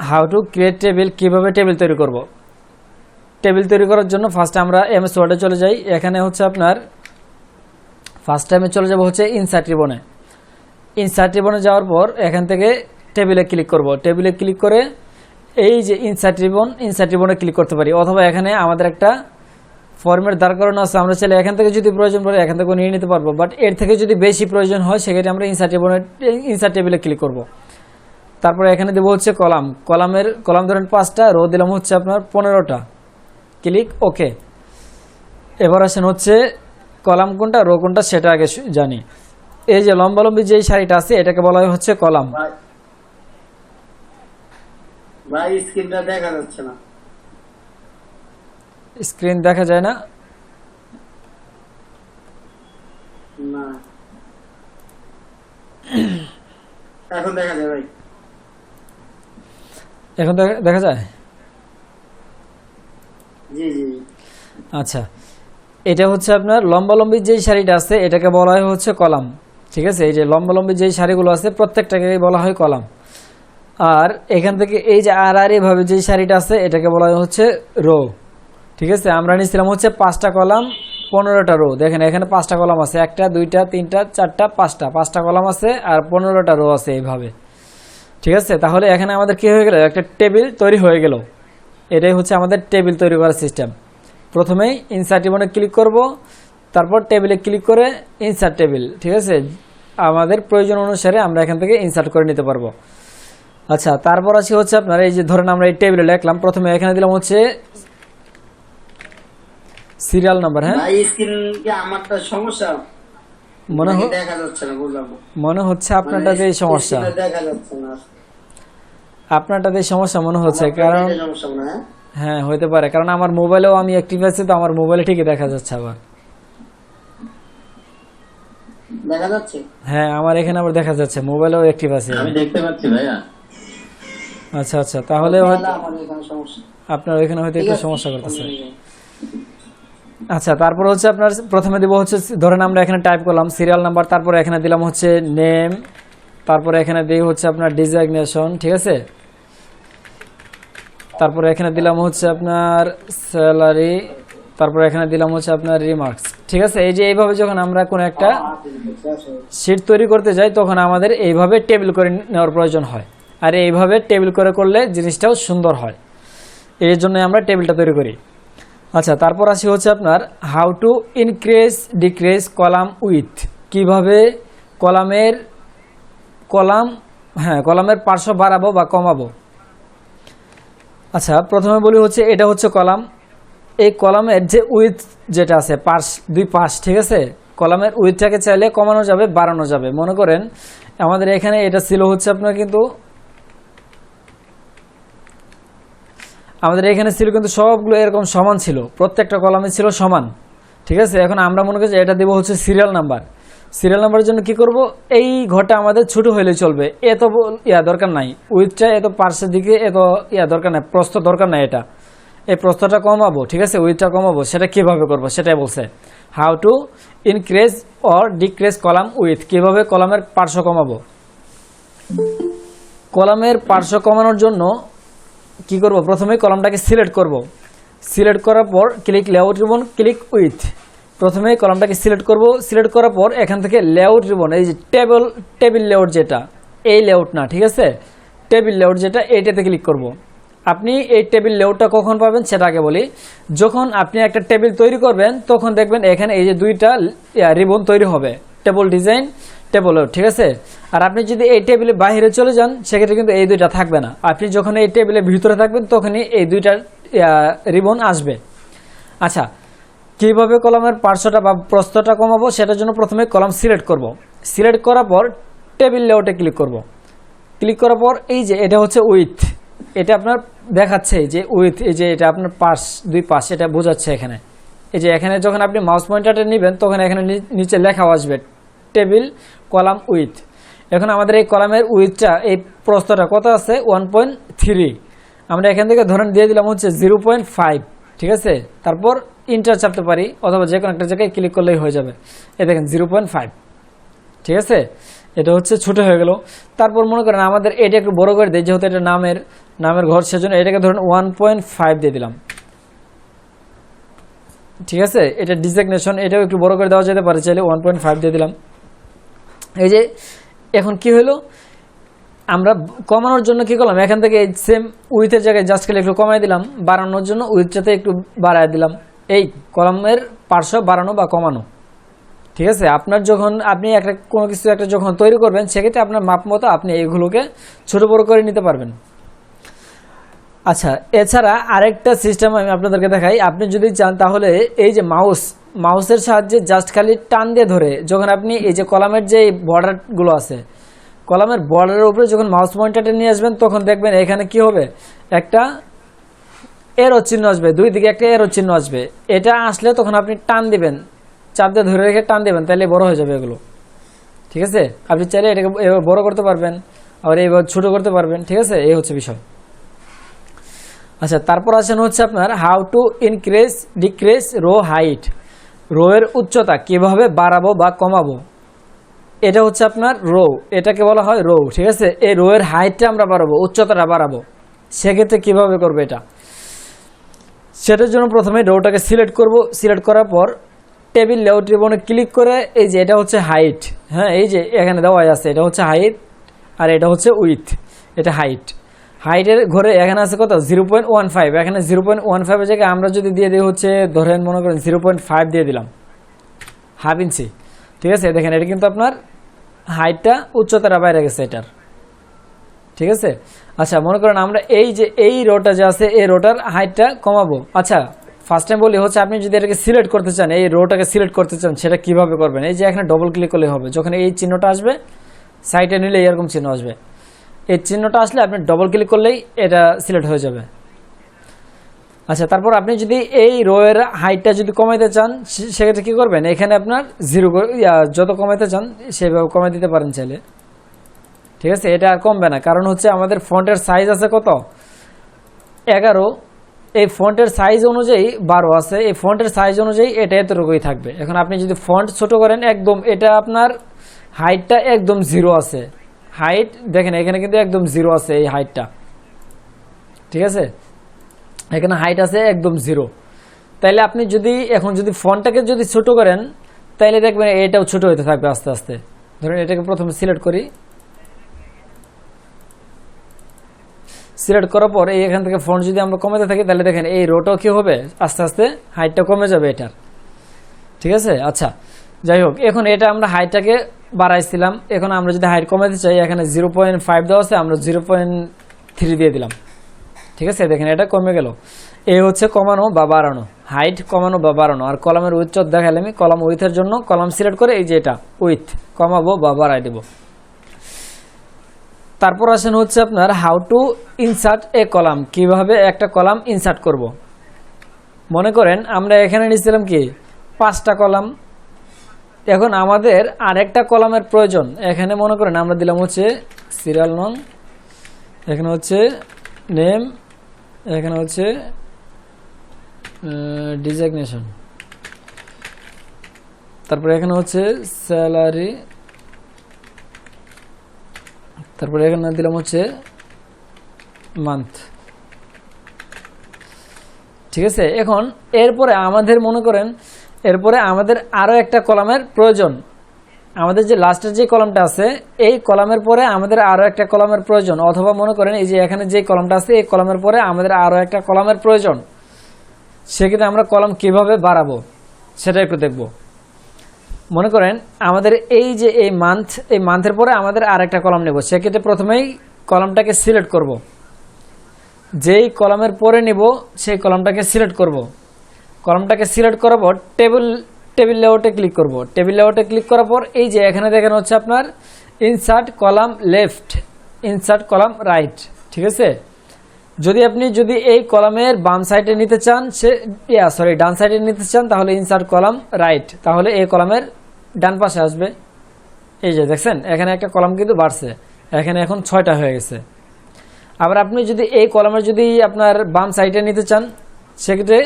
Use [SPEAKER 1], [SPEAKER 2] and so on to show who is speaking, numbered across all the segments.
[SPEAKER 1] How to create table, কীভাবে table তৈরি করব। টেবিল তৈরি করার জন্য ফার্স্টে আমরা এমএস ওয়ার্ডে চলে যাই। এখানে হচ্ছে আপনার ফার্স্ট টাইমে চলে যাব হচ্ছে ইনসার্ট রিবনে। ইনসার্ট রিবনে যাওয়ার পর এখান থেকে টেবিলে ক্লিক করব। টেবিলে ক্লিক করে এই যে ইনসার্ট রিবনে ক্লিক করতে পারি, অথবা এখানে আমাদের একটা ফর্মের দাঁড় করানো আছে, আমরা চাইলে এখান থেকে যদি প্রয়োজন পড়ে এখান থেকে নিয়ে নিতে পারবো। বাট এর থেকে যদি বেশি প্রয়োজন হয় সেক্ষেত্রে আমরা ইনসার্ট টেবিলে ক্লিক করব। তারপরে এখানে দেবো হচ্ছে কলাম ধরেন 5টা, রো দিলাম হচ্ছে আপনার 15টা, ক্লিক ওকে। এবার আসেন হচ্ছে কলাম কোনটা রো কোনটা সেটা আগে জানি। এই যে লম্বালম্বি যে সারিটা আছে এটাকে বলা হয় হচ্ছে কলাম।
[SPEAKER 2] ভাই স্ক্রিনটা দেখা যাচ্ছে না।
[SPEAKER 1] স্ক্রিন দেখা যায় না?
[SPEAKER 2] না, এখন দেখা যায় ভাই।
[SPEAKER 1] এখন দেখা যায়?
[SPEAKER 2] জি জি।
[SPEAKER 1] আচ্ছা, এটা হচ্ছে আপনার লম্বালম্বি যেই সারিটা আছে এটাকে বলা হয় হচ্ছে কলাম। ঠিক আছে, এই যে লম্বালম্বি যেই সারিগুলো আছে প্রত্যেকটাকে বলা হয় কলাম। আর এখান থেকে এই যে আর এভাবে যেই সারিটা আছে এটাকে বলা হয় হচ্ছে রো। ঠিক আছে, আমরা নিয়েছিলাম হচ্ছে 5টা কলাম 15টা রো। দেখেন এখানে 5টা কলাম আছে, 1টা 2টা 3টা 4টা 5টা কলাম আছে আর 15টা রো আছে এইভাবে। ঠিক আছে, তাহলে এখানে আমাদের কি হয়ে গেল, একটা টেবিল তৈরি হয়ে গেল। এটাই হচ্ছে আমাদের টেবিল তৈরি করার সিস্টেম। প্রথমেই ইনসার্ট রিবনে ক্লিক করব, তারপর টেবিলে ক্লিক করে ইনসার্ট টেবিল। ঠিক আছে, আমাদের প্রয়োজন অনুসারে আমরা এখান থেকে ইনসার্ট করে নিতে পারবো। আচ্ছা, তারপর আছে হচ্ছে আপনার এই যে ধরেন আমরা এই টেবিলে লিখলাম, প্রথমে এখানে দিলাম হচ্ছে সিরিয়াল নাম্বার। হ্যাঁ,
[SPEAKER 2] ভাই স্ক্রিন কি আমারটা সমস্যা দেখা যাচ্ছে না, বুঝলাম।
[SPEAKER 1] মনে হচ্ছে আপনারটাতেই সমস্যা,
[SPEAKER 2] দেখা যাচ্ছে না,
[SPEAKER 1] আপনারটাতেই সমস্যা মনে হচ্ছে। কারণ
[SPEAKER 2] সমস্যা না।
[SPEAKER 1] হ্যাঁ হইতে পারে, কারণ আমার মোবাইলেও আমি অ্যাক্টিভ আছি, তো আমার মোবাইলে ঠিকই দেখা যাচ্ছে। আবার
[SPEAKER 2] দেখা যাচ্ছে?
[SPEAKER 1] হ্যাঁ, আমার এখানে আবার দেখা যাচ্ছে, মোবাইলেও অ্যাক্টিভ আছে,
[SPEAKER 3] আমি দেখতে পাচ্ছি ভাইয়া।
[SPEAKER 1] আচ্ছা আচ্ছা, তাহলে হয়তো
[SPEAKER 2] আমার এখানে সমস্যা,
[SPEAKER 1] আপনার ওইখানে হয়তো একটু সমস্যা করতেছে। আচ্ছা, তারপর হচ্ছে আপনার প্রথমে দিব হচ্ছে ধরেন আমরা এখানে টাইপ করলাম সিরিয়াল নাম্বার, তারপরে এখানে দিলাম হচ্ছে নেম, তারপরে এখানে দিই হচ্ছে আপনার ডিজিগনেশন। ঠিক আছে, তারপরে এখানে দিলাম হচ্ছে আপনার স্যালারি, তারপরে এখানে দিলাম হচ্ছে আপনার রিমার্কস। ঠিক আছে, এই যে এইভাবে যখন আমরা কোনো একটা শিট তৈরি করতে যাই তখন আমাদের এইভাবে টেবিল করে নেওয়ার প্রয়োজন হয়। আর এইভাবে টেবিল করে করলে জিনিসটাও সুন্দর হয়, এই জন্য আমরা টেবিলটা তৈরি করি। আচ্ছা, তারপর আসি হচ্ছে আপনার how to increase decrease column with, কিভাবে কলামের পার্শ্ব বাড়াবো বা কমাবো। আচ্ছা, প্রথমে বলি হচ্ছে এটা হচ্ছে কলাম। এই কলামের যে উইথ যেটা আছে দুই পাশ, ঠিক আছে, কলামের উইথটাকে চাইলে কমানো যাবে বাড়ানো যাবে। মনে করেন আমাদের এখানে এটা ছিল হচ্ছে আপনার কিন্তু সবগুলো এরকম সমান ছিল, প্রত্যেকটা কলামে ছিল সমান। ঠিক আছে, এখন আমরা মনে করি এটা দেবো হচ্ছে সিরিয়াল নাম্বার। সিরিয়াল নাম্বারের জন্য কি করব, এই ঘরটা আমাদের ছোট হলে চলবে, এত দরকার নাই, উইথটা এত পার্শ্বের দিকে এত দরকার নাই, প্রস্থ দরকার নাই, এই প্রস্থটা কমাবো। ঠিক আছে, উইথটা কমাবো, সেটা কিভাবে করব সেটাই বলছে। How to increase or decrease column with, কিভাবে কলামের পার্শ্ব কমাবো। কলামের পার্শ্ব কমানোর জন্য কি করব, প্রথমে কলামটাকে সিলেক্ট করব। সিলেক্ট করার পর click layout ribbon, click with. প্রথমে কলামটাকে সিলেক্ট করব, সিলেক্ট করার পর এখান থেকে লেআউট রিবন, এই যে টেবিল লেআউট যেটা, এই লেআউট না, ঠিক আছে, টেবিল লেআউট যেটা, এইটাতে ক্লিক করব। আপনি এই টেবিল লেআউটটা কখন পাবেন সেটা আগে বলি। যখন আপনি একটা টেবিল তৈরি করবেন তখন দেখবেন এখানে এই যে দুইটা রিবন তৈরি হবে, টেবিল ডিজাইন, টেবিল লেআউট। ঠিক আছে, আর আপনি যদি এই টেবিলের বাইরে চলে যান সেক্ষেত্রে কিন্তু এই দুইটা থাকবে না। আপনি যখন এই টেবিলের ভিতরে থাকবেন তখনই এই দুইটা রিবন আসবে। আচ্ছা, কিভাবে কলামের পার্শ্বটা বা প্রস্থটা কমাবো সেটার জন্য প্রথমে কলাম সিলেক্ট করব। সিলেক্ট করার পর টেবিল লেআউটে ক্লিক করব। ক্লিক করার পর এই যে এটা হচ্ছে উইথ, এটা আপনার দেখাচ্ছে যে উইথ, এই যে এটা আপনার দুই পাশ, এটা বোঝাচ্ছে এখানে। এই যে এখানে যখন আপনি মাউস পয়েন্টারটা নেবেন তখন এখানে নিচে লেখাও আসবে টেবিল কলাম উইথ। এখন আমাদের এই কলামের উইথটা, এই প্রস্থটা কত আছে 1.3, আমরা এখান থেকে ধরেন দিয়ে দিলাম হচ্ছে 0.5। ঠিক আছে, তারপর ইন্টার চাপতে পারি অথবা যে কোনো একটা জায়গায় ক্লিক করলেই হয়ে যাবে। এই দেখেন 0.5। ঠিক আছে, এটা হচ্ছে ছোট হয়ে গেল। তারপর মনে করেন আমাদের এটা একটু বড় করে দিই, যেহেতু এটা নামের ঘর, সেজন্য এটাকে ধরুন 1.5 দিয়ে দিলাম। ঠিক আছে, এটা ডিজিগনেশন, এটাও একটু বড় করে দেওয়া যেতে পারে চাইলে, 1.5 দিয়ে দিলাম। এই যে এখন কি হলো, আমরা কমানোর জন্য কি করলাম, এখান থেকে এই সেম উইথের জায়গায় জাস্ট খালি একটু কমাই দিলাম, বাড়ানোর জন্য উইথটাতে একটু বাড়ায় দিলাম। এই কলামের পার্শ্ব বাড়ানো বা কমানো। ঠিক আছে, আপনার যখন আপনি একটা কোনো কিছু একটা যখন তৈরি করবেন, সেক্ষেত্রে আপনার মাপ মতো আপনি এইগুলোকে ছোট বড় করে নিতে পারবেন। আচ্ছা, এছাড়া আরেকটা সিস্টেম আমি আপনাদেরকে দেখাই। আপনি যদি চান তাহলে এই যে মাউসের সাহায্যে জাস্ট খালি টান দিয়ে ধরে, যখন আপনি এই যে কলামের যে বর্ডারগুলো আছে, কলামের বর্ডারের উপরে যখন মাউস পয়েন্টারটা নিয়ে আসবেন, তখন দেখবেন এখানে কি হবে, একটা এরো চিহ্ন আসবে, দুই দিকে একটা এরো চিহ্ন আসবে। এটা আসলে তখন আপনি টান দিবেন, চাপ দিয়ে ধরে রেখে টান দিবেন, তাহলে বড় হয়ে যাবে এগুলো। ঠিক আছে, আপনি চাইলে এটাকে এবার বড় করতে পারবেন, আবার এইবার ছোট করতে পারবেন। ঠিক আছে, এই হচ্ছে বিষয়। আচ্ছা, তারপর আসেন হচ্ছে আপনার how to increase decrease row height. Row এর উচ্চতা কিভাবে বাড়াবো বা কমাবো, এটা হচ্ছে আপনার রো, এটাকে বলা হয় রো। ঠিক আছে, এই রো এর হাইটটা আমরা বাড়াবো, উচ্চতাটা বাড়াবো, সেক্ষেত্রে কিভাবে করবো এটা, সেটার জন্য প্রথমে রোটাকে সিলেক্ট করব। সিলেক্ট করার পর টেবিল লেআউট রিবনে ক্লিক করে এই যে এটা হচ্ছে হাইট, হ্যাঁ এই যে এখানে দেওয়া আছে, এটা হচ্ছে হাইট আর এটা হচ্ছে উইথ, এটা হাইটের ঘরে এখানে আছে কত 0.15, এখানে 0.15 এর জায়গায় আমরা যদি দিয়ে দিই হচ্ছে ধরেন মনে করেন 0.5 দিয়ে দিলাম, হাফ ইঞ্চি। ঠিক আছে, দেখেন এটা কিন্তু আপনার হাইটটা উচ্চতাটা বাইরে গেছে এটার। ঠিক আছে, আচ্ছা মনে করেন আমরা এই যে এই রোটা যে আছে, এই রোটার হাইটটা কমাবো। আচ্ছা, ফার্স্ট টাইম বলি হচ্ছে আপনি যদি এটাকে সিলেক্ট করতে চান, এই রোটাকে সিলেক্ট করতে চান, সেটা কিভাবে করবেন, এই যে এখানে ডবল ক্লিক করলে হবে, যখন এই চিহ্নটা আসবে সাইডে নিলে এরকম চিহ্ন আসবে, এই চিহ্নটা আসলে আপনি ডবল ক্লিক করলেই এটা সিলেক্ট হয়ে যাবে। আচ্ছা, তারপর আপনি যদি এই রো এর হাইটটা যদি কমাইতে চান, সেক্ষেত্রে কি করবেন, এখানে আপনার যত কমাইতে চান সেভাবে কমাই দিতে পারেন চাইলে। ঠিক আছে, এটা আর কমবে না, কারণ হচ্ছে আমাদের ফন্টের সাইজ আছে কত 11, এই ফন্টের সাইজ অনুযায়ী 12 আছে, এই ফন্টের সাইজ অনুযায়ী এটা এতটুকুই থাকবে। এখন আপনি যদি ফন্ট ছোট করেন একদম, এটা আপনার হাইটটা একদম 0 আছে, হাইট দেখেন এখানে কিন্তু একদম 0 আছে এই হাইটটা। ঠিক আছে, এখানে হাইট আছে একদম 0। তাইলে আপনি যদি এখন যদি ফন্টটাকে যদি ছোট করেন, তাইলে দেখবেন এটাও ছোট হতে থাকবে আস্তে আস্তে। ধরুন এটাকে প্রথমে সিলেক্ট করি, সিলেক্ট করার পর এখান থেকে ফন্ট যদি আমরা কমাতে থাকি, তাহলে দেখেন এই রোটাও কি হবে, আস্তে আস্তে হাইটটা কমে যাবে এটার। ঠিক আছে, আচ্ছা যাই হোক, এখন এটা আমরা হাইটটাকে বাড়াইছিলাম, এখন আমরা যদি হাইট কমাতে চাই, এখানে 0.5 দেওয়া আছে, আমরা 0.3 দিয়ে দিলাম। ঠিক আছে, দেখেন এটা কমে গেল। এই হচ্ছে কমানো বা বাড়ানো, হাইট কমানো বা বাড়ানো। আর কলামের উইথ দেখালে আমি কলাম উইথের জন্য কলাম সিলেক্ট করে এই যে এটা উইথ কমাবো বা বাড়াই দেব। তারপর আসেন হচ্ছে আপনার how to insert A column, কিভাবে একটা কলাম ইনসার্ট করব। মনে করেন আমরা এখানে নিয়েছিলাম কি 5টা কলাম, এখন আমাদের আরেকটা কলামের প্রয়োজন। এখানে মনে করেন আমরা দিলাম হচ্ছে সিরিয়াল নং, এখানে হচ্ছে নেম, এখানে হচ্ছে ডিজিগনেশন, তারপরে এখানে হচ্ছে স্যালারি, তারপরে এখানে দিলাম হচ্ছে মান্থ। ঠিক আছে, এখন এরপরে আমাদের মনে করেন এরপরে আমাদের আরো একটা কলামের প্রয়োজন। আমাদের যে লাস্টের যে কলামটা আছে, এই কলামের পরে আমাদের আরো একটা কলামের প্রয়োজন, অথবা মনে করেন এই যে এখানে যে কলামটা আছে, এই কলামের পরে আমাদের আরো একটা কলামের প্রয়োজন। সেক্ষেত্রে আমরা কলাম কিভাবে বাড়াবো সেটা একটু দেখব। মনে করেন আমাদের এই যে এই মান্থের পরে আমাদের আরেকটা কলাম নেব, সেক্ষেত্রে প্রথমেই কলামটাকে সিলেক্ট করব, যেই কলামের পরে নেব সেই কলামটাকে সিলেক্ট করব। কলামটাকে সিলেক্ট করার পর টেবিল লেআউটে ক্লিক করব। টেবিল লেআউটে ক্লিক করার পর এই যে এখানে দেখেন হচ্ছে আপনার insert column left, insert column right. ঠিক আছে, যদি এই কলামের বাম সাইডে নিতে চান, ডান সাইডে নিতে চান, তাহলে ইনসার্ট কলাম রাইট, তাহলে এই কলামের ডান পাশে আসবে। এই যে দেখছেন এখানে একটা কলাম কিন্তু বাড়ছে, এখানে এখন 6টা হয়ে গেছে। আবার আপনি যদি এই কলামের যদি আপনার বাম সাইডে নিতে চান, সেক্ষেত্রে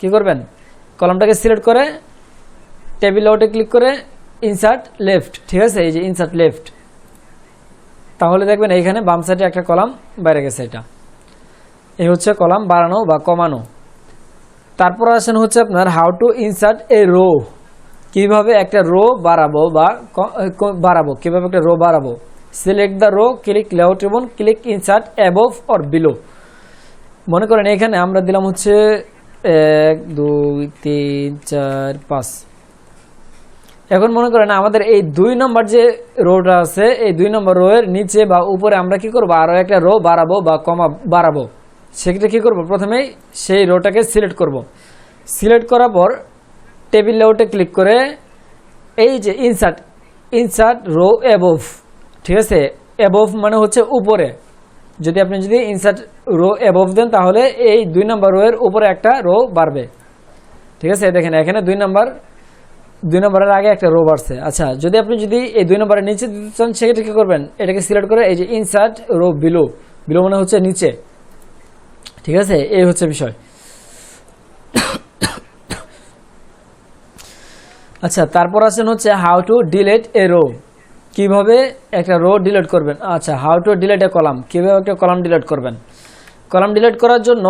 [SPEAKER 1] কি করবেন, কলামটাকে সিলেক্ট করে টেবিল লেআউটে ক্লিক করে ইনসার্ট লেফট। ঠিক আছে, এই যে ইনসার্ট লেফট, তাহলে দেখবেন এইখানে বাম সাইডে একটা কলাম বাইরে গেছে। এটা এই হচ্ছে কলাম বাড়ানো বা কমানো। তারপর আসেন হচ্ছে আপনার how to insert a row, কিভাবে একটা রো বাড়াবো বা বাড়াবো, কিভাবে একটা রো বাড়াবো। Select the row, click layout ribbon, click insert above or below. মনে করেন এখানে আমরা দিলাম হচ্ছে 1 2 3 4 5। এখন মনে করেন আমাদের এই 2 নম্বর যে রোটা আছে, এই 2 নম্বর রো এর নিচে বা উপরে আমরা কি করব, আরো একটা রো বাড়াবো বা কমা বাড়াবো। সেক্ষেত্রে কি করব, প্রথমেই সেই রোটাকে সিলেক্ট করব। সিলেক্ট করার পর টেবিল লেআউটে ক্লিক করে এই যে ইনসার্ট রো অ্যাবভ, ঠিক আছে। অ্যাবভ মানে হচ্ছে উপরে। আপনি যদি ইনসার্ট রো অ্যাবভ দেন তাহলে এই 2 নম্বর রো এর উপরে একটা রো বাড়বে, ঠিক আছে। দেখেন এখানে 2 নম্বরের আগে একটা রো বাড়ছে। আচ্ছা, যদি আপনি এই 2 নম্বরের নিচে দিতে চান সেক্ষেত্রে কি করবেন, এটাকে সিলেক্ট করে এই যে ইনসার্ট রো বিলো, বিলো মানে হচ্ছে নিচে, ঠিক আছে। এই হচ্ছে বিষয়। আচ্ছা, তারপর আসেন হচ্ছে how to delete a row, কিভাবে একটা রো ডিলিট করবেন। আচ্ছা, how to delete a column, কিভাবে একটা কলাম ডিলিট করবেন। কলাম ডিলিট করার জন্য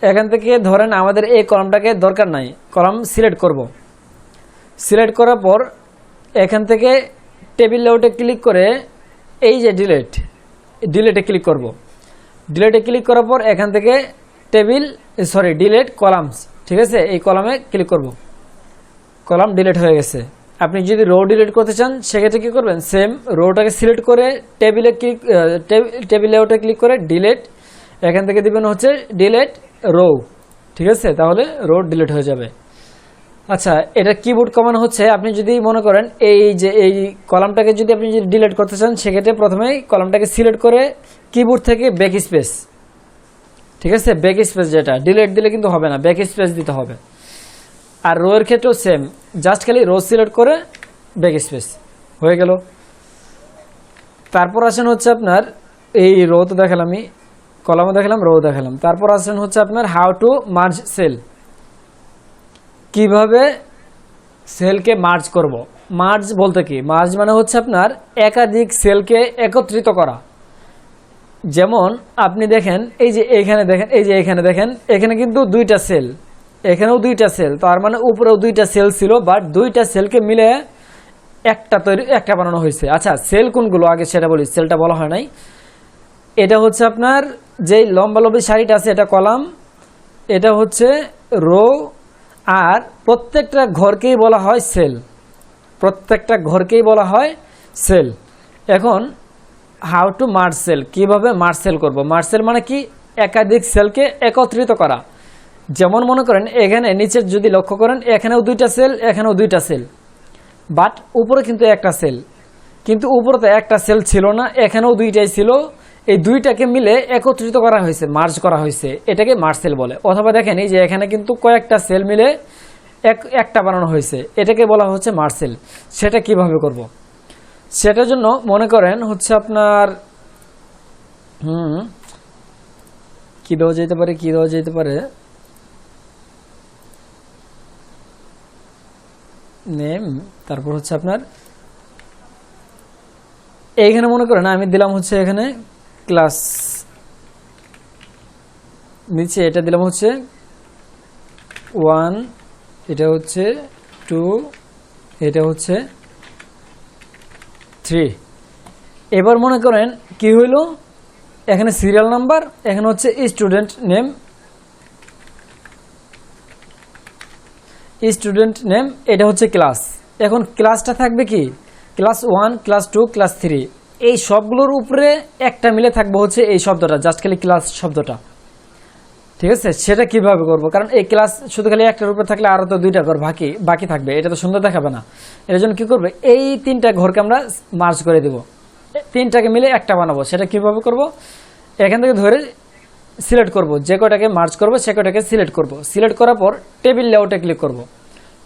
[SPEAKER 1] এখান থেকে ধরেন আমাদের এই কলামটাকে দরকার নাই, কলাম সিলেক্ট করব। সিলেক্ট করার পর এখান থেকে টেবিল লেআউটে ক্লিক করে এই যে ডিলিটে ক্লিক করব। ডিলিটে ক্লিক করার পর এখান থেকে ডিলিট কলামস, ঠিক আছে। এই কলামে ক্লিক করব, কলাম ডিলিট হয়ে গেছে। আপনি যদি রো ডিলিট করতে চান সেক্ষেত্রে কি করবেন, সেম রোটাকে সিলেক্ট করে টেবিল লেআউটে ক্লিক করে ডিলিট, এখান থেকে দিবেন হচ্ছে ডিলিট রো, ঠিক আছে। তাহলে রো ডিলিট হয়ে যাবে। আচ্ছা, এটা কিবোর্ড কমানো হচ্ছে। আপনি যদি মনে করেন এই কলামটাকে যদি আপনি ডিলিট করতে চান সেক্ষেত্রে প্রথমেই কলামটাকে সিলেক্ট করে কিবোর্ড থেকে ব্যাক স্পেস, ঠিক আছে। ব্যাক স্পেস, যেটা ডিলিট দিলে কিন্তু হবে না, ব্যাক স্পেস দিতে হবে। আর রো এর ক্ষেত্রেও সেম, জাস্ট খালি রো সিলেক্ট করে ব্যাক স্পেস হয়ে গেল। তারপর আসেন হচ্ছে আপনার এই রো তো দেখালাম, আমি কলামও দেখালাম, রো দেখালাম। তারপর আসেন হচ্ছে আপনার হাউ টু মার্জ সেল, কিভাবে সেলকে মার্জ করব। মার্জ বলতে কি, মার্জ মানে হচ্ছে আপনার একাধিক সেলকে একত্রিত করা। যেমন আপনি দেখেন এই যে এইখানে দেখেন, এই যে এখানে দেখেন, এখানে কিন্তু 2টা সেল, এখানেও 2টা সেল, তার মানে উপরেও 2টা সেল ছিল, বাট 2টা সেলকে মিলে একটা বানানো হয়েছে। আচ্ছা, সেল কোনগুলো আগে সেটা বলি, সেলটা বলা হয় নাই। এটা হচ্ছে আপনার যেই লম্বালম্বি সারিটা আছে এটা কলাম, এটা হচ্ছে রো, আর প্রত্যেকটা ঘরকেই বলা হয় সেল, প্রত্যেকটা ঘরকেই বলা হয় সেল। এখন হাউ টু মার্জ সেল, কিভাবে মার্জ সেল করব। মার্জ সেল মানে কি, একাধিক সেলকে একত্রিত করা। যেমন মনে করেন এখানে নিচে যদি লক্ষ্য করেন, এখানেও 2টা সেল, এখানেও 2টা সেল, বাট উপরে কিন্তু একটা সেল, কিন্তু উপরে তো একটা সেল ছিল না, এখানেও 2টাই ছিল। এই 2টাকে মিলে একত্রিত করা হয়েছে, মার্জ করা হয়েছে, এটাকে মার্জ সেল বলে। অথবা দেখেন এই যে এখানে কিন্তু কয়েকটা সেল মিলে একটা বানানো হয়েছে, এটাকে বলা হচ্ছে মার্জ সেল। সেটা কিভাবে করব, সেটার জন্য মনে করেন হচ্ছে আপনার কি দেওয়া যেতে পারে, নেম, তারপর হচ্ছে আপনার এইখানে মনে করেন আমি দিলাম হচ্ছে এখানে ক্লাস, নিচে এটা দিলাম হচ্ছে 1, এটা হচ্ছে 2, এটা হচ্ছে 3। এবার মনে করেন কি হইল, এখানে সিরিয়াল নাম্বার, এখানে হচ্ছে স্টুডেন্ট নেম, এটা হচ্ছে ক্লাস। এখন ক্লাসটা থাকবে কি, ক্লাস 1, ক্লাস 2, ক্লাস 3, এই সবগুলোর উপরে একটা মিলে থাকবে হচ্ছে এই শব্দটা, জাস্ট খালি ক্লাস শব্দটা, ঠিক আছে। সেটা কিভাবে করব, কারণ এই ক্লাস শুধু খালি একটার উপরে থাকলে আরও তো 2টা ঘর বাকি থাকবে, এটা তো সুন্দর দেখাবে না। এর জন্য কী করবে, এই 3টা ঘরকে আমরা মার্জ করে দেব, 3টাকে মিলে একটা বানাবো। সেটা কিভাবে করব, এখান থেকে ধরে সিলেক্ট করব, যে কটাকে মার্জ করব সে কটাকে সিলেক্ট করব। সিলেক্ট করার পর টেবিল লেআউটে ক্লিক করব।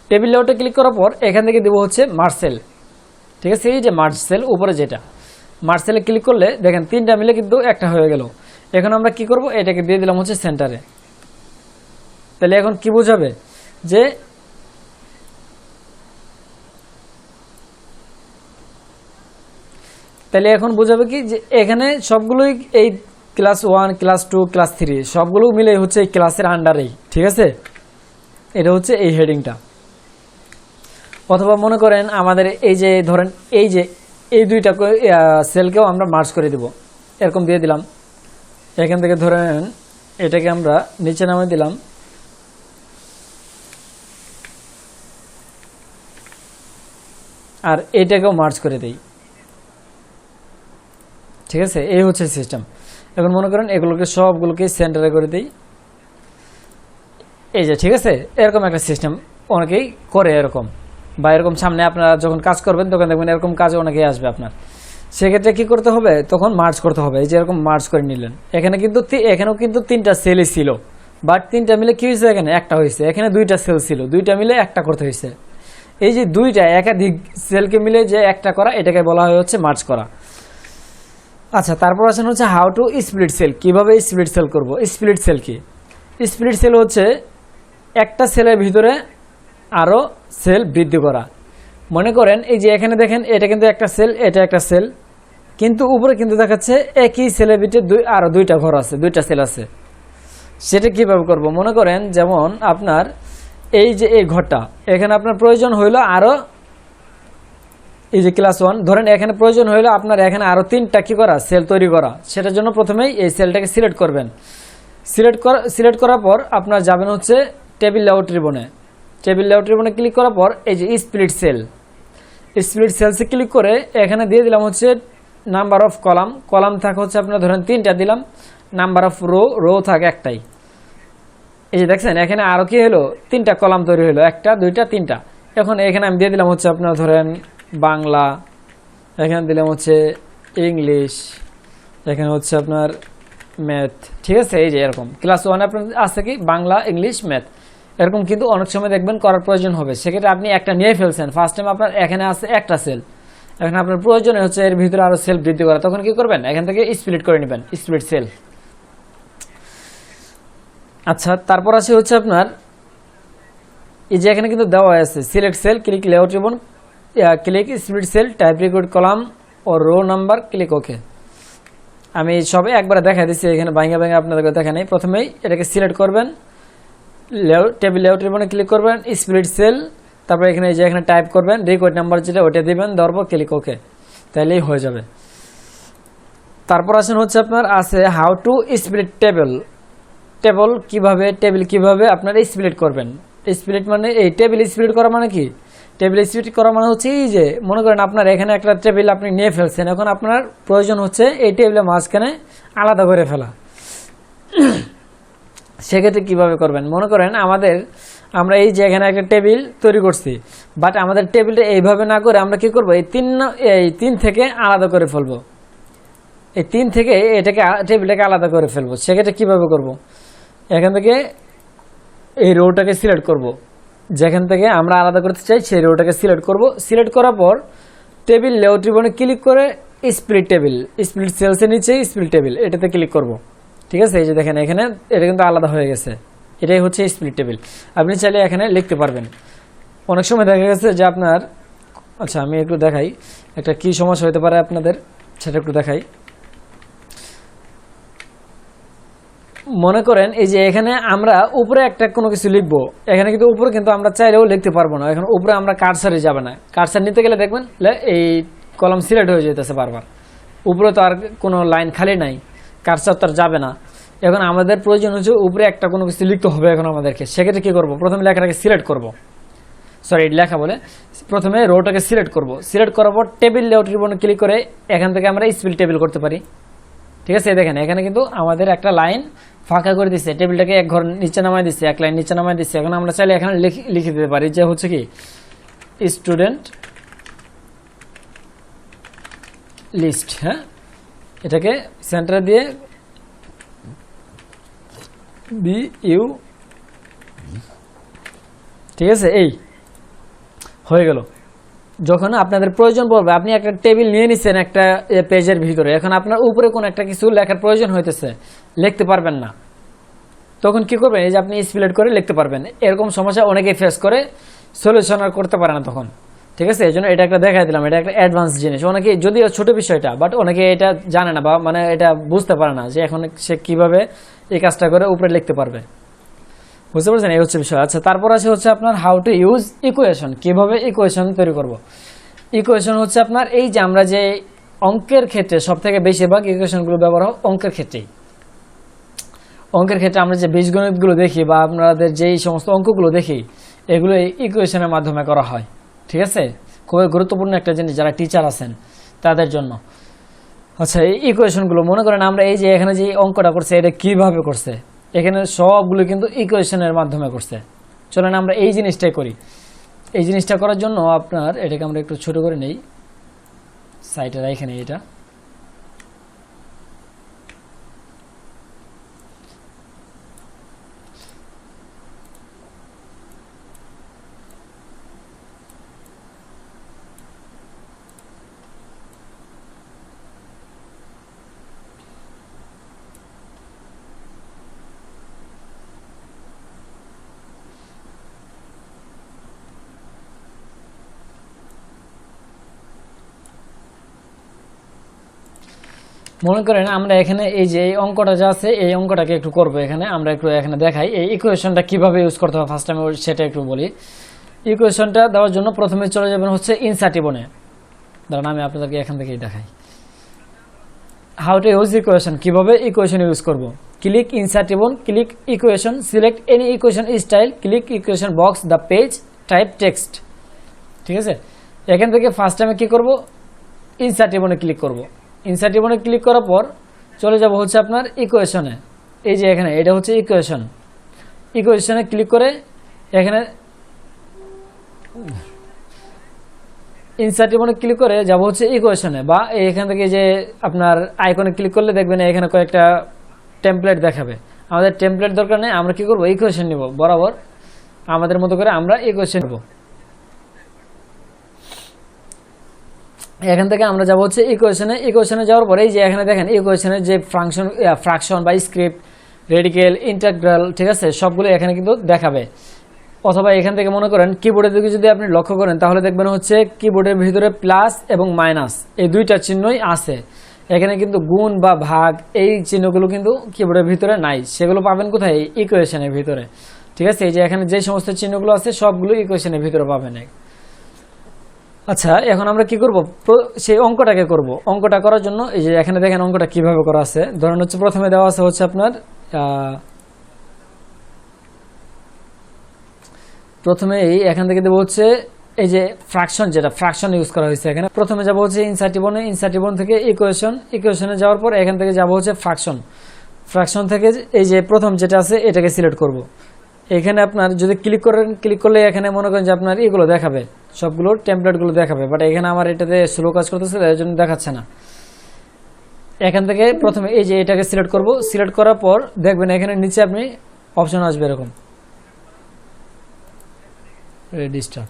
[SPEAKER 1] টেবিল লেআউটে ক্লিক করার পর এখান থেকে দেবো হচ্ছে মার্জ সেল, ঠিক আছে। এই যে মার্জ সেল উপরে যেটা, মার্জ সেলে ক্লিক করলে দেখেন 3টা মিলে কিন্তু একটা হয়ে গেল। এখন আমরা কি করব, এটাকে দিয়ে দিলাম হচ্ছে সেন্টারে। তাহলে এখন কি বোঝাবে, যে তাহলে এখন বোঝাবে কি যে এখানে সবগুলোই এই ক্লাস 1 ক্লাস 2 ক্লাস 3 সবগুলো মিলে হচ্ছে এই ক্লাসের আন্ডারেই, ঠিক আছে। এটা হচ্ছে এই হেডিংটা। অথবা মনে করেন আমাদের এই যে ধরেন এই দুইটা সেলকেও আমরা মার্জ করে দিব, এরকম দিয়ে দিলাম। এখান থেকে ধরেন এটাকে আমরা নিচে নামিয়ে দিলাম, আর এটাকেও মার্জ করে দেই, ঠিক আছে। এই হচ্ছে সিস্টেম। এখন মনে করেন এগুলোকে সবগুলোকে সেন্টারে করে দিই, এই যে, ঠিক আছে। এরকম একটা সিস্টেম অনেকেই করে এরকম, বা এরকম সামনে আপনারা যখন কাজ করবেন তখন দেখবেন এরকম কাজে অনেকেই আসবে আপনার। সেক্ষেত্রে কি করতে হবে, তখন মার্জ করতে হবে। এই যে এরকম মার্জ করে নিলেন, এখানেও কিন্তু 3টা সেলই ছিল, বাট 3টা মিলে কি হয়েছে, এখানে একটা হয়েছে। এখানে 2টা সেল ছিল, 2টা মিলে একটা করতে হয়েছে। এই যে 2টা একাধিক সেলকে মিলে যে একটা করা, এটাকে বলা হয় হচ্ছে মার্জ করা। আচ্ছা, তারপর আসেন হচ্ছে হাউ টু স্প্লিট সেল। কিভাবে স্প্লিট সেল করব। স্প্লিট সেল কি? স্প্লিট সেল হচ্ছে একটা সেলের ভিতরে আরো সেল বৃদ্ধি করা। মনে করেন এই যে এখানে দেখেন, এটা কিন্তু একটা সেল, এটা একটা সেল, কিন্তু উপরে কিন্তু দেখাচ্ছে একই সেলের ভিতরে আরো 2টা ঘর আছে, 2টা সেল আছে। সেটা কিভাবে করব? মনে করেন যেমন আপনার এই যে এই ঘরটা, এখানে আপনার প্রয়োজন হইলো আরো, এই যে ক্লাস 1 ধরেন, এখানে প্রয়োজন হইলো আপনার এখানে আরো 3টা কি করা, সেল তৈরি করা। সেটার জন্য প্রথমেই এই সেলটাকে সিলেক্ট করবেন। সিলেক্ট করার পর আপনার যাবেন হচ্ছে টেবিল লেআউট রিবনে। টেবিল লেআউট রিবনে ক্লিক করার পর এই যে স্প্লিট সেলসে ক্লিক করে এখানে দিয়ে দিলাম হচ্ছে নাম্বার অফ কলাম থাকে হচ্ছে আপনার ধরেন 3টা দিলাম, নাম্বার অফ রো থাকে একটাই। এই যে দেখছেন এখানে আরো কি হলো, 3টা কলাম তৈরি হলো, 1টা 2টা 3টা। এখন এখানে আমি দিয়ে দিলাম হচ্ছে আপনার ধরেন বাংলা, এখানে দিলাম হচ্ছে ইংলিশ, এখানে হচ্ছে আপনার ম্যাথ, ঠিক আছে। এই যে এরকম ক্লাস 1 আপনার আছে কি বাংলা, ইংলিশ, ম্যাথ, এরকম কিন্তু অনেক সময় দেখবেন করার প্রয়োজন হবে। সেক্ষেত্রে আপনি একটা নিয়ে ফেলছেন, ফার্স্ট টাইম আপনার এখানে আছে একটা সেল, এখন আপনার প্রয়োজনে হচ্ছে এর ভিতরে আরো সেল বৃদ্ধি করা, তখন কি করবেন, এখান থেকে স্প্লিট করে নেবেন, স্প্লিট সেল। আচ্ছা, তারপর আসে হচ্ছে আপনার এই যে এখানে কিন্তু দেওয়া আছে select cell, click layout ribbon, click split cell, type required column ও রো নাম্বার, ক্লিক ওকে। আমি সবে একবার দেখাই দিচ্ছি, এখানে ভাঙা আপনাদেরকে দেখা নেই। প্রথমেই এটাকে সিলেক্ট করবেন, টেবিল লেআউট রিবনে ক্লিক করবেন, স্প্লিট সেল, তারপর এখানে যে এখানে টাইপ করবেন রিকোয়েড নাম্বার যেটা ওটা দিবেন, ধরবো ক্লিক ওকে, তাহলেই হয়ে যাবে। তারপর আসেন হচ্ছে আপনার আছে হাউ টু স্প্লিট টেবিল কিভাবে আপনার স্প্লিট করবেন। স্প্লিট মানে এই টেবিল স্প্লিট করা মানে কি, টেবিল স্প্লিট করা মানে হচ্ছে এই যে মনে করেন আপনার এখানে একটা টেবিল আপনি নিয়ে ফেলছেন, এখন আপনার প্রয়োজন হচ্ছে এই টেবিলের মাঝখানে আলাদা করে ফেলা। সেক্ষেত্রে কিভাবে করবেন, মনে করেন আমরা এই যে এখানে একটা টেবিল তৈরি করছি, বাট আমাদের টেবিলটা এইভাবে না করে আমরা কি করব, এই তিন থেকে আলাদা করে ফেলবো, এই 3 থেকে টেবিলটাকে আলাদা করে ফেলবো। সেক্ষেত্রে কিভাবে করব, এখান থেকে এই রোটাকে সিলেক্ট করব, যেখান থেকে আমরা আলাদা করতে চাই সেই রোটাকে সিলেক্ট করব। সিলেক্ট করার পর টেবিল লেআউট রিবনে ক্লিক করে স্প্লিট সেলসের নিচে স্প্লিট টেবিল এটাতে ক্লিক করব, ঠিক আছে। এই যে দেখেন এখানে এটা কিন্তু আলাদা হয়ে গেছে, এটাই হচ্ছে স্প্লিট টেবিল। আপনি চাইলে এখানে লিখতে পারবেন। অনেক সময় দেখা গেছে যে আপনার, আচ্ছা আমি একটু দেখাই একটা কি সমস্যা হতে পারে আপনাদের, সেটা একটু দেখাই। মনে করেন এই যে এখানে আমরা উপরে একটা কোনো কিছু লিখবো, এখানে কিন্তু উপরে কিন্তু আমরা চাইলেও লিখতে পারবো না, এখন উপরে আমরা কার্সারে যাবে না, কার্সার নিতে গেলে দেখবেন এই কলম সিলেক্ট হয়ে যেতেছে বারবার, উপরে তো আর কোনো লাইন খালি নাই, কার্সার তো আর যাবে না। এখন আমাদের প্রয়োজন হচ্ছে উপরে একটা কোনো কিছু লিখতে হবে এখন আমাদেরকে। সেক্ষেত্রে কি করব, প্রথমে লেখাটাকে সিলেক্ট করব, প্রথমে রোটাকে সিলেক্ট করব। সিলেক্ট করার পর টেবিল লেআউট রিবনে ক্লিক করে এখান থেকে আমরা স্প্লিট টেবিল করতে পারি, ঠিক আছে। দেখেন এখানে কিন্তু আমাদের একটা লাইন ফাঁকা করে দিচ্ছে, টেবিলটাকে এক ঘর নিচে নামাই দিচ্ছে, এক লাইন নিচে নামাই দিচ্ছে। এখন আমরা চাইলে এখানে লিখে দিতে পারি যে হচ্ছে কি স্টুডেন্ট লিস্ট, হ্যাঁ, এটাকে সেন্টারে দিয়ে BU, ঠিক আছে, এই হয়ে গেল। যখন আপনাদের প্রয়োজন পড়বে, আপনি একটা টেবিল নিয়ে নিচ্ছেন একটা পেজের ভিতরে, এখন আপনার উপরে কোনো একটা কিছু লেখার প্রয়োজন হইতেছে, লিখতে পারবেন না, তখন কি করবেন, এই যে আপনি স্প্লিট করে লিখতে পারবেন। এরকম সমস্যা অনেকেই ফেস করে, সলিউশন আর করতে পারে না, ঠিক আছে, এই জন্য এটা একটা দেখাই দিলাম, এটা একটা অ্যাডভান্স জিনিস। অনেকে যদিও ছোট বিষয়টা, বাট অনেকে এটা জানে না বা মানে এটা বুঝতে পারে না যে এখন সে কিভাবে এই কাজটা করে উপরে লিখতে পারবে। বুঝতে পারছেন, এই হচ্ছে বিষয়। আচ্ছা, তারপর আছে হচ্ছে আপনার হাউ টু ইউজ ইকুয়েশন, কিভাবে ইকুয়েশন তৈরি করব। ইকুয়েশন হচ্ছে আপনার এই যে আমরা যে অঙ্কের ক্ষেত্রে সব থেকে বেশিরভাগ ইকুয়েশনগুলো ব্যবহার হয় অঙ্কের ক্ষেত্রেই। অঙ্কের ক্ষেত্রে আমরা যে বীজগণিতগুলো দেখি বা আপনাদের যেই সমস্ত অঙ্কগুলো দেখি, এগুলো ইকুয়েশনের মাধ্যমে করা হয়। ঠিক আছে, খুবই গুরুত্বপূর্ণ একটা জিনিস যারা টিচার আছেন তাদের জন্য। আচ্ছা, এই ইকুয়েশনগুলো মনে করেন আমরা এই যে এখানে যে অঙ্কটা করছে এটা কিভাবে করছে, এখানে সবগুলো কিন্তু ইকুয়েশনের মাধ্যমে করছে। চলেন আমরা এই জিনিসটাই করি। এই জিনিসটা করার জন্য আপনার এটাকে আমরা একটু ছোট করে নেই, সাইটে এখানে এটা মনে করেন আমরা এখানে এই যে এই অঙ্কটা যা আছে এই অঙ্কটাকে একটু করবো। এখানে আমরা একটু এখানে দেখাই এই ইকুয়েশনটা কিভাবে ইউজ করতে হবে। ফার্স্ট টাইম সেটা একটু বলি। ইকুয়েশনটা দেওয়ার জন্য প্রথমে চলে যাবেন হচ্ছে ইনসার্টিবনে। ধরেন আমি আপনাদেরকে এখান থেকেই দেখাই হাউ টু ইউজ ইকুয়েশন, কিভাবে ইকুয়েশন ইউজ করব। Click insert ribbon, click equation, select any equation style, click equation box, the page, type text. ঠিক আছে, এখান থেকে ফার্স্ট টাইমে কি করব, ইনসার্টিবনে ক্লিক করব। ইনসার্টিবনে ক্লিক করার পর চলে যাব হচ্ছে আপনার ইকুয়েশনে। এই যে এখানে এটা হচ্ছে ইকুয়েশন। ইকুয়েশনে ক্লিক করে এখানে ইনসার্টিবনে ক্লিক করে যাব হচ্ছে ইকুয়েশনে, বা এখান থেকে যে আপনার আইকনে ক্লিক করলে দেখবেন এখানে কয়েকটা টেমপ্লেট দেখাবে। আমাদের টেমপ্লেট দরকার নেই, আমরা কি করব ইকুয়েশন নিব, বরাবর আমাদের মতো করে আমরা ইকুয়েশন নেব। এখান থেকে আমরা যাব হচ্ছে ইকুয়েশনে। ইকুয়েশনে যাওয়ার পরে এই যে এখানে দেখেন ইকুয়েশনের যে ফ্রাকশন বা স্ক্রিপ্ট, রেডিকেল, ইন্টাগ্রাল, ঠিক আছে, সবগুলো এখানে কিন্তু দেখাবে। অথবা এখান থেকে মনে করেন কিবোর্ডের দিকে যদি আপনি লক্ষ্য করেন তাহলে দেখবেন হচ্ছে কিবোর্ডের ভিতরে প্লাস এবং মাইনাস এই দুইটা চিহ্নই আছে। এখানে কিন্তু গুণ বা ভাগ এই চিহ্নগুলো কিন্তু কিবোর্ডের ভিতরে নাই, সেগুলো পাবেন কোথায়, ইকুয়েশনের ভিতরে। ঠিক আছে, এই যে এখানে যে সমস্ত চিহ্নগুলো আছে সবগুলো ইকুয়েশনের ভিতরে পাবেন। আচ্ছা, এখন আমরা কি করব, সেই অঙ্কটাকে করব। অঙ্কটা করার জন্য এই যে এখানে দেখেন অঙ্কটা কিভাবে করা আছে। ধরেন হচ্ছে প্রথমে দেওয়া আছে হচ্ছে আপনার প্রথমে এই এখান থেকে দেবো হচ্ছে এই যে ফ্র্যাকশন, যেটা ফ্র্যাকশন ইউজ করা হয়েছে এখানে। প্রথমে যাব হচ্ছে ইনসার্টিবনে, ইনসার্টিবন থেকে ইকুয়েশন, ইকুয়েশনে যাওয়ার পর এখান থেকে যাব হচ্ছে ফ্র্যাকশন। ফ্র্যাকশন থেকে এই যে প্রথম যেটা আছে এটাকে সিলেক্ট করব। এখানে আপনার যদি ক্লিক করেন, ক্লিক করলে এখানে মনে করেন যে আপনার এগুলো দেখাবে, সবগুলো টেমপ্লেটগুলো দেখাবে, বাট এখানে আমার এটাতে স্লো কাজ করতেছে তাই জন্য দেখাচ্ছে না। এখান থেকে প্রথমে এই যে এটাকে সিলেক্ট করব। সিলেক্ট করার পর দেখবেন এখানে নিচে আপনি অপশন আসবে এরকম রেজিস্টার।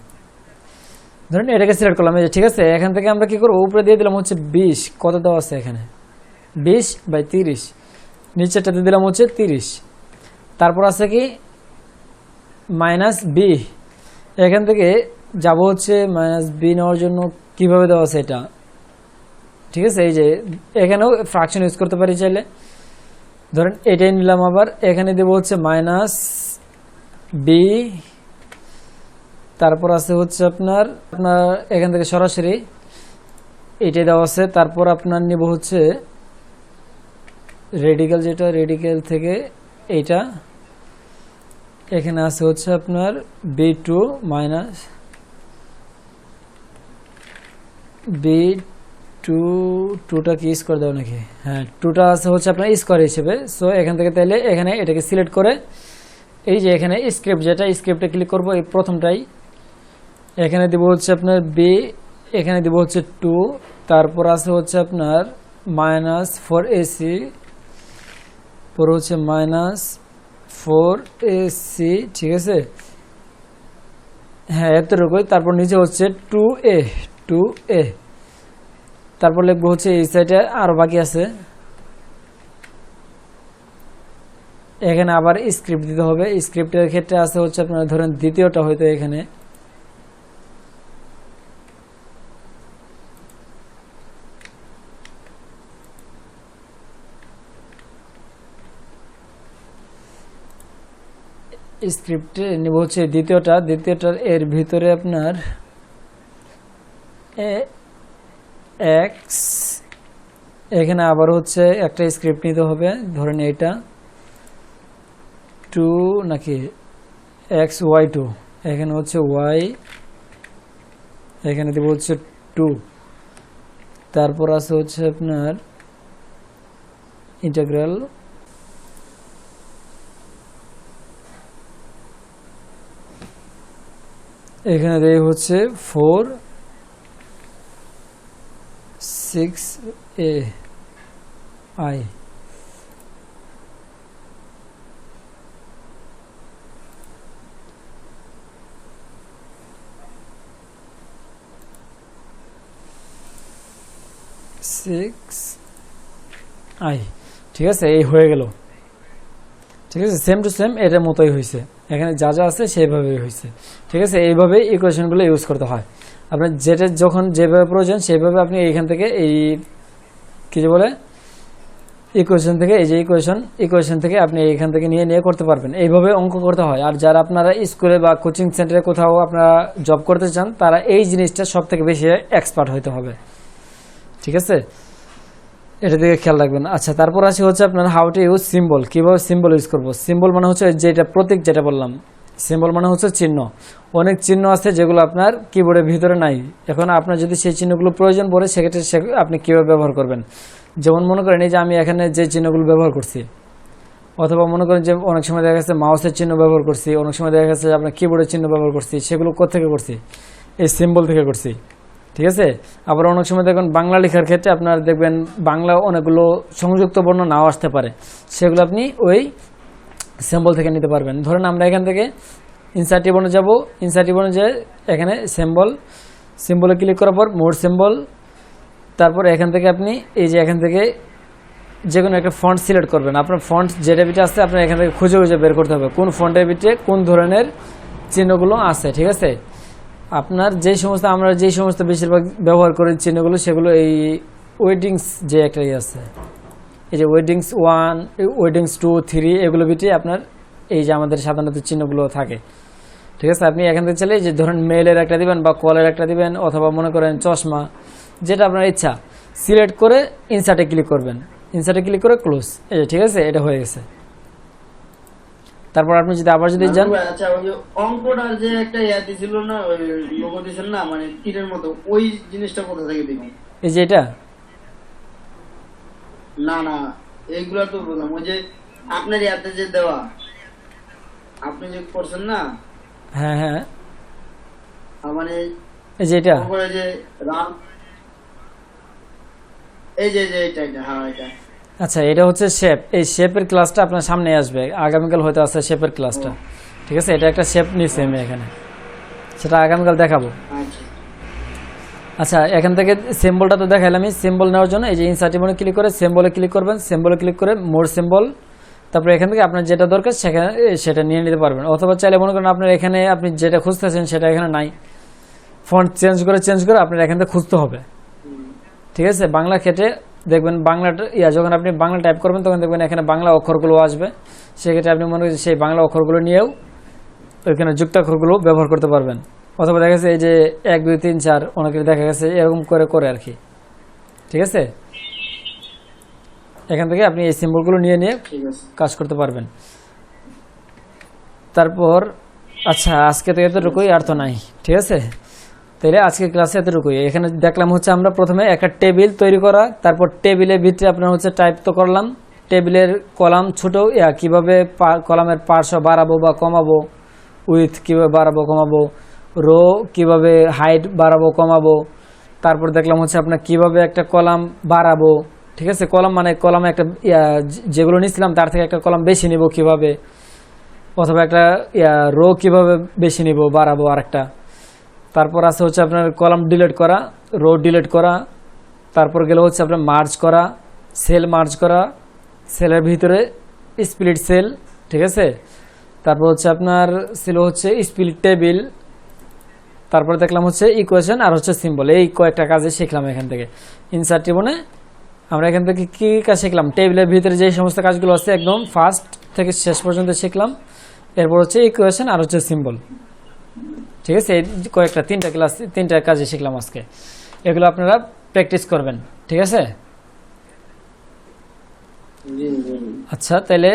[SPEAKER 1] ধরেন এটাকে সিলেক্ট করলাম, এই যে ঠিক আছে। এখান থেকে আমরা কি করবো, উপরে দিয়ে দিলাম হচ্ছে 20, কত দেওয়া আছে এখানে 20/30, নিচেরটাতে দিলাম হচ্ছে 30। তারপর আছে কি -b, এখান থেকে যাব হচ্ছে -b নেওয়ার জন্য কিভাবে দেওয়া আছে এটা, ঠিক আছে। এই যে এখানেও ফ্র্যাকশন ইউজ করতে পারি চাইলে। ধরেন এটাই নিলাম, আবার এখানে দেবো হচ্ছে -b, তারপর আছে হচ্ছে আপনার এখান থেকে সরাসরি এটাই দেওয়া আছে। তারপর আপনার নিব হচ্ছে রেডিক্যাল, যেটা রেডিক্যাল থেকে এইটা এখানে আছে হচ্ছে আপনার b2 টুটা কি স্কোয়ার দেওয়া নাকি, হ্যাঁ টুটা আছে হচ্ছে আপনার স্কোয়ার হিসেবে। সো এখান থেকে তাইলে এখানে এটাকে সিলেক্ট করে এই যে এখানে স্ক্রিপ্ট, যেটা স্ক্রিপ্টে ক্লিক করব, এই প্রথমটাই এখানে দিব হচ্ছে আপনার b, এখানে দিব হচ্ছে 2, তারপর আছে হচ্ছে আপনার -4ac, পর হচ্ছে -4ac, ঠিক আছে, হ্যাঁ এতটুকুই। তারপর নিচে হচ্ছে 2a, তারপর লিখবো হচ্ছে এই সাইডে আরো বাকি আছে, এখানে আবার স্ক্রিপ্ট দিতে হবে। স্ক্রিপ্টের ক্ষেত্রে আছে হচ্ছে আপনার ধরেন দ্বিতীয়টা হয়তো এখানে স্ক্রিপ্টে নিব হচ্ছে দ্বিতীয়টার এর ভিতরে আপনার এক্স, এখানে আবার হচ্ছে একটা স্ক্রিপ্ট নিতে হবে, ধরেন এটা 2 নাকি এক্স ওয়াই 2, এখানে হচ্ছে ওয়াই, এখানে দেব হচ্ছে 2, তারপর আছে হচ্ছে আপনার ইন্টিগ্রাল এখানে দেয় হচ্ছে 4 6 a i, ঠিক আছে, এই হয়ে গেল। ঠিক আছে, সেম টু সেম এটার মতোই হয়েছে, এখানে যা যা আছে সেইভাবেই হয়েছে। ঠিক আছে, এইভাবে ইকুয়েশনগুলো ইউজ করতে হয়। আপনার যেটা যখন যেভাবে প্রয়োজন সেইভাবে আপনি এইখান থেকে এই কি যে বলে ইকুয়েশন থেকে, এই যে ইকুয়েশন থেকে আপনি এইখান থেকে নিয়ে করতে পারবেন। এইভাবে অঙ্ক করতে হয়। আর যারা আপনারা স্কুলে বা কোচিং সেন্টারে কোথাও আপনারা জব করতে চান, তারা এই জিনিসটা সব থেকে বেশি এক্সপার্ট হতে হবে। ঠিক আছে, এটা দিকে খেয়াল রাখবেন। আচ্ছা, তারপর আসি হচ্ছে আপনার হাউ টু ইউজ সিম্বল, কীভাবে সিম্বল ইউজ করবো। সিম্বল মানে হচ্ছে যেটা প্রতীক, যেটা বললাম, সিম্বল মানে হচ্ছে চিহ্ন। অনেক চিহ্ন আছে যেগুলো আপনার কিবোর্ডের ভিতরে নাই। এখন আপনার যদি সেই চিহ্নগুলো প্রয়োজন পড়ে, সেক্ষেত্রে আপনি কীভাবে ব্যবহার করবেন। যেমন মনে করেন এই যে আমি এখানে যে চিহ্নগুলো ব্যবহার করছি, অথবা মনে করেন যে অনেক সময় দেখা গেছে মাউসের চিহ্ন ব্যবহার করছি, অনেক সময় দেখা গেছে আপনার কিবোর্ডের চিহ্ন ব্যবহার করছি, সেগুলো কোত্থেকে করছি, এই সিম্বল থেকে করছি। ঠিক আছে, আবার অনেক সময় দেখবেন বাংলা লেখার ক্ষেত্রে আপনার দেখবেন বাংলা অনেকগুলো সংযুক্ত বর্ণ নাও আসতে পারে, সেগুলো আপনি ওই সিম্বল থেকে নিতে পারবেন। ধরেন আমরা এখান থেকে ইনসার্ট টিবনে যাব, ইনসার্ট টিবনে যে এখানে সিম্বলে ক্লিক করার পর মোর সিম্বল, তারপর এখান থেকে আপনি এই যে এখান থেকে যে কোনো একটা ফন্ট সিলেক্ট করবেন। আপনার ফন্ট যেটা বিটে আছে আপনার এখান থেকে খুঁজে বের করতে হবে কোন ফন্টের বিটে কোন ধরনের চিহ্নগুলো আছে। ঠিক আছে, আপনার আমরা যেই সমস্ত বেশিরভাগ ব্যবহার করি চিহ্নগুলো, সেগুলো এই ওয়েডিংস যে একটা আছে, এই যে ওয়েডিংস 1 ওয়েডিংস 2 3 এগুলো বিটে আপনার এই যে আমাদের সাধারণত চিহ্নগুলো থাকে। ঠিক আছে, আপনি এখান থেকে চলে যে ধরেন মেলের একটা দিবেন বা কলের একটা দিবেন, অথবা মনে করেন চশমা, যেটা আপনার ইচ্ছা, সিলেক্ট করে ইনসার্টে ক্লিক করবেন, ইনসার্টে ক্লিক করে ক্লোজ। এই ঠিক আছে, এটা হয়ে গেছে। তারপর আপনি যদি আবার যদি যান,
[SPEAKER 2] আচ্ছা ওই অঙ্কটার যে একটা ইয়া দিছিল না, ওই লোগো দিছিল না, মানে তীরের মতো, ওই জিনিসটা কোথা থেকে দিবেন?
[SPEAKER 1] এই যে এটা
[SPEAKER 2] না এইগুলা তো বললাম, ওই যে আপনার ইয়াতে যে দেওয়া, আপনি যে করছেন না।
[SPEAKER 1] হ্যাঁ
[SPEAKER 2] মানে
[SPEAKER 1] এই যে এটা,
[SPEAKER 2] যে রাম, এই যে এটা হ্যাঁ এটা।
[SPEAKER 1] আচ্ছা, এটা হচ্ছে শেপ। এই শেপের ক্লাসটা আপনার সামনে আসবে আগামীকাল, হয়তো আছে শেপের ক্লাসটা। ঠিক আছে, এটা একটা শেপ নিচ্ছি আমি এখানে, সেটা আগামীকাল দেখাবো। আচ্ছা, এখান থেকে সিম্বলটা তো দেখাইলাম। আমি সিম্বল নেওয়ার জন্য এই যে ইনসার্ট টিবনে ক্লিক করে সিম্বলে ক্লিক করবেন, সিম্বলে ক্লিক করে মোর সিম্বল, তারপরে এখান থেকে আপনার যেটা দরকার সেটা নিয়ে নিতে পারবেন। অথবা চাইলে মনে করেন আপনার এখানে আপনি যেটা খুঁজতেছেন সেটা এখানে নাই, ফন্ট চেঞ্জ করে আপনার এখান থেকে খুঁজতে হবে। ঠিক আছে, বাংলা ক্ষেত্রে দেখবেন বাংলাটা যখন আপনি বাংলা টাইপ করবেন তখন দেখবেন এখানে বাংলা অক্ষরগুলো আসবে, সেক্ষেত্রে আপনি মনে করেন সেই বাংলা অক্ষরগুলো নিয়েও ওইখানে যুক্তাক্ষরগুলো ব্যবহার করতে পারবেন। অথবা দেখা গেছে এই যে 1 2 3 4 অনেকের দেখা গেছে এরকম করে আর কি। ঠিক আছে, এখান থেকে আপনি এই সিম্বলগুলো নিয়ে কাজ করতে পারবেন। তারপর আচ্ছা, আজকে তো এতটুকুই, আর তো নাই। ঠিক আছে, তাহলে আজকের ক্লাসে এতটুকুই। এখানে দেখলাম হচ্ছে আমরা প্রথমে একটা টেবিল তৈরি করা, তারপর টেবিলের ভিতরে আপনার হচ্ছে টাইপ তো করলাম, টেবিলের কলাম ছোট কিভাবে কলামের পার্শ্ব বাড়াবো বা কমাবো, উইথ কিভাবে বাড়াবো কমাবো, রো কিভাবে হাইট বাড়াবো কমাবো। তারপর দেখলাম হচ্ছে আপনার কিভাবে একটা কলাম বাড়াবো। ঠিক আছে, কলাম মানে কলামে একটা যেগুলো নিচ্ছিলাম তার থেকে একটা কলাম বেশি নিব কিভাবে, অথবা একটা রো কিভাবে বেশি নিব বাড়াবো আরেকটা। তারপর আছে হচ্ছে আপনার কলাম ডিলিট করা, রো ডিলিট করা। তারপর গেলে হচ্ছে আপনার মার্জ করা, সেল মার্জ করা, সেলের ভিতরে স্প্লিট সেল। ঠিক আছে, তারপর হচ্ছে আপনার ছিল হচ্ছে স্প্লিট টেবিল। তারপরে দেখলাম হচ্ছে ইকুয়েশন আর হচ্ছে সিম্বল। এই কয়েকটা কাজে শিখলাম এখান থেকে। ইনসার্ট টিবনে আমরা এখান থেকে কি কাজ শিখলাম, টেবিলের ভিতরে যে সমস্ত কাজগুলো আছে একদম ফার্স্ট থেকে শেষ পর্যন্ত শিখলাম। এরপর হচ্ছে ইকুয়েশন আর হচ্ছে সিম্বল। ঠিক আছে, এই কয়েকটা তিনটা কাজে শিখলাম আজকে, এগুলো আপনারা প্র্যাকটিস করবেন। ঠিক আছে,
[SPEAKER 2] জি জি।
[SPEAKER 1] আচ্ছা তাহলে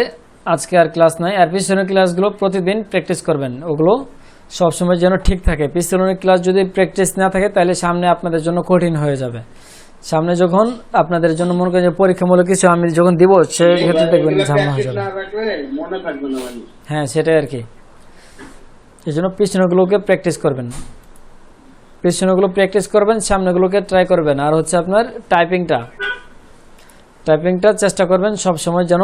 [SPEAKER 1] আজকে আর ক্লাস নাই, আর পিছনের ক্লাসগুলো প্রতিদিন প্র্যাকটিস করবেন, ওগুলো সবসময় যেন ঠিক থাকে। পিছনের ক্লাস যদি প্র্যাকটিস না থাকে তাহলে সামনে আপনাদের জন্য কঠিন হয়ে যাবে। সামনে যখন আপনাদের জন্য মনে করেন যে পরীক্ষামূলক কিছু আমি যখন দিব সেক্ষেত্রে দেখবেন ঝামেলা হয়ে যাবে।
[SPEAKER 2] না রাখলে মনে থাকবে না ভাই।
[SPEAKER 1] হ্যাঁ সেটাই আর কি, এই জন্য পিছনেগুলোকে প্র্যাকটিস করবেন, পিছনেগুলো প্র্যাকটিস করবেন, সামনেগুলোকে ট্রাই করবেন। আর হচ্ছে আপনার টাইপিংটা চেষ্টা করবেন সব সময় যেন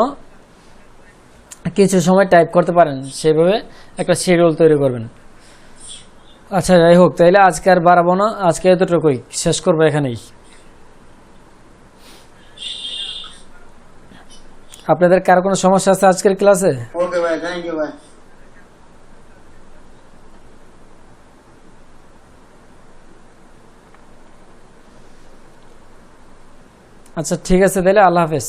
[SPEAKER 1] কিছু সময় টাইপ করতে পারেন, সেভাবে একটা শিডিউল তৈরি করবেন। আচ্ছা যাই হোক, তাইলে আজকে আর বাড়াবো না, আজকে এতটুকুই শেষ করবো এখানেই। আপনাদের কার কোনো সমস্যা আছে আজকের ক্লাসে?
[SPEAKER 2] ওকে ভাই, থ্যাংক ইউ ভাই।
[SPEAKER 1] আচ্ছা ঠিক আছে, তাহলে আল্লাহ হাফেজ।